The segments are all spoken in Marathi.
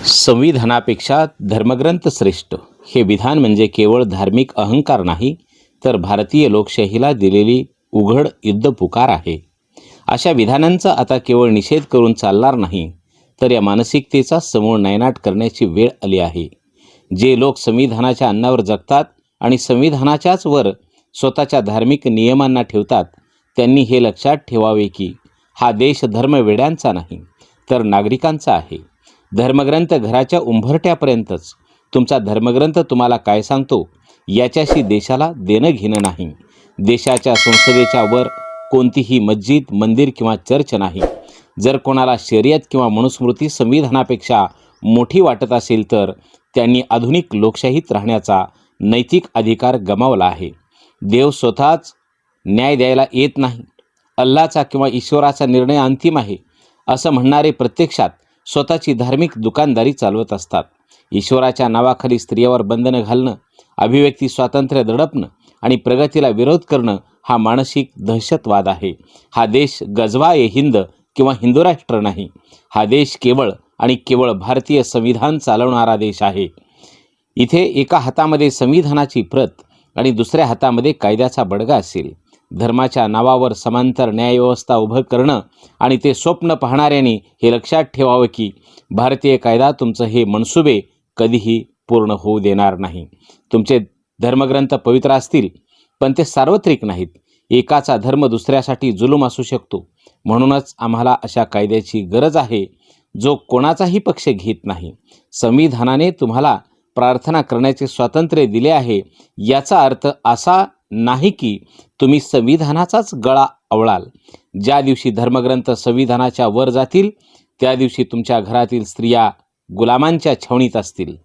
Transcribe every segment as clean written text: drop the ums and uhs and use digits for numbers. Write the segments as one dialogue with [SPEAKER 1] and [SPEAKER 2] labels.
[SPEAKER 1] संविधानापेक्षा धर्मग्रंथ श्रेष्ठ हे विधान म्हणजे केवळ धार्मिक अहंकार नाही, तर भारतीय लोकशाहीला दिलेली उघड युद्ध पुकार आहे. अशा विधानांचा आता केवळ निषेध करून चालणार नाही, तर या मानसिकतेचा समूळ नायनाट करण्याची वेळ आली आहे. जे लोक संविधानाच्या अन्नावर जगतात आणि संविधानाच्याच वर स्वतःच्या धार्मिक नियमांना ठेवतात, त्यांनी हे लक्षात ठेवावे की हा देश धर्मवेड्यांचा नाही, तर नागरिकांचा आहे. धर्मग्रंथ घराच्या उंबरठ्यापर्यंतच. तुमचा धर्मग्रंथ तुम्हाला काय सांगतो याच्याशी देशाला देणं घेणं नाही. देशाच्या संसदेच्या वर कोणतीही मस्जिद, मंदिर किंवा चर्च नाही. जर कोणाला शर्यत किंवा मनुस्मृती संविधानापेक्षा मोठी वाटत असेल, तर त्यांनी आधुनिक लोकशाहीत राहण्याचा नैतिक अधिकार गमावला आहे. देव स्वतःच न्याय द्यायला येत नाही. अल्लाचा किंवा ईश्वराचा निर्णय अंतिम आहे असं म्हणणारे प्रत्यक्षात स्वतःची धार्मिक दुकानदारी चालवत असतात. ईश्वराच्या नावाखाली स्त्रियावर बंधनं घालणं, अभिव्यक्ती स्वातंत्र्य दडपणं आणि प्रगतीला विरोध करणं हा मानसिक दहशतवाद आहे. हा देश गजवा-ए-हिंद किंवा हिंदू राष्ट्र नाही. हा देश केवळ आणि केवळ भारतीय संविधान चालवणारा देश आहे. इथे एका हातामध्ये संविधानाची प्रत आणि दुसऱ्या हातामध्ये कायद्याचा बडगा असेल. धर्माच्या नावावर समांतर न्यायव्यवस्था उभं करणं आणि ते स्वप्न पाहणाऱ्यांनी हे लक्षात ठेवावं की भारतीय कायदा तुमचं हे मनसुबे कधीही पूर्ण होऊ देणार नाही. तुमचे धर्मग्रंथ पवित्र असतील, पण ते सार्वत्रिक नाहीत. एकाचा धर्म दुसऱ्यासाठी जुलूम असू शकतो. म्हणूनच आम्हाला अशा कायद्याची गरज आहे जो कोणाचाही पक्ष घेत नाही. संविधानाने तुम्हाला प्रार्थना करण्याचे स्वातंत्र्य दिले आहे, याचा अर्थ असा नाही की तुम्ही संविधानाचाच गळा आवळाल. ज्या दिवशी धर्मग्रंथ संविधानाच्या वर जातील, त्या दिवशी तुमच्या घरातील स्त्रिया गुलामांच्या छावणीत असतील.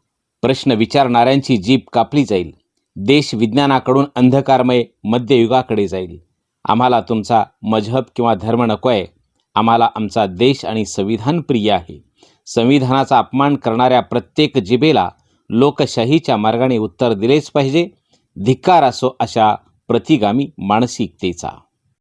[SPEAKER 1] प्रश्न विचारणाऱ्यांची जीभ कापली जाईल. देश विज्ञानाकडून अंधकारमय मध्ययुगाकडे जाईल. आम्हाला तुमचा मजहब किंवा धर्म नको आहे. आम्हाला आमचा देश आणि संविधान प्रिय आहे. संविधानाचा अपमान करणाऱ्या प्रत्येक जिभेला लोकशाहीच्या मार्गाने उत्तर दिलेच पाहिजे. धिक्कार असो अशा प्रतिगामी मानसिकतेचा.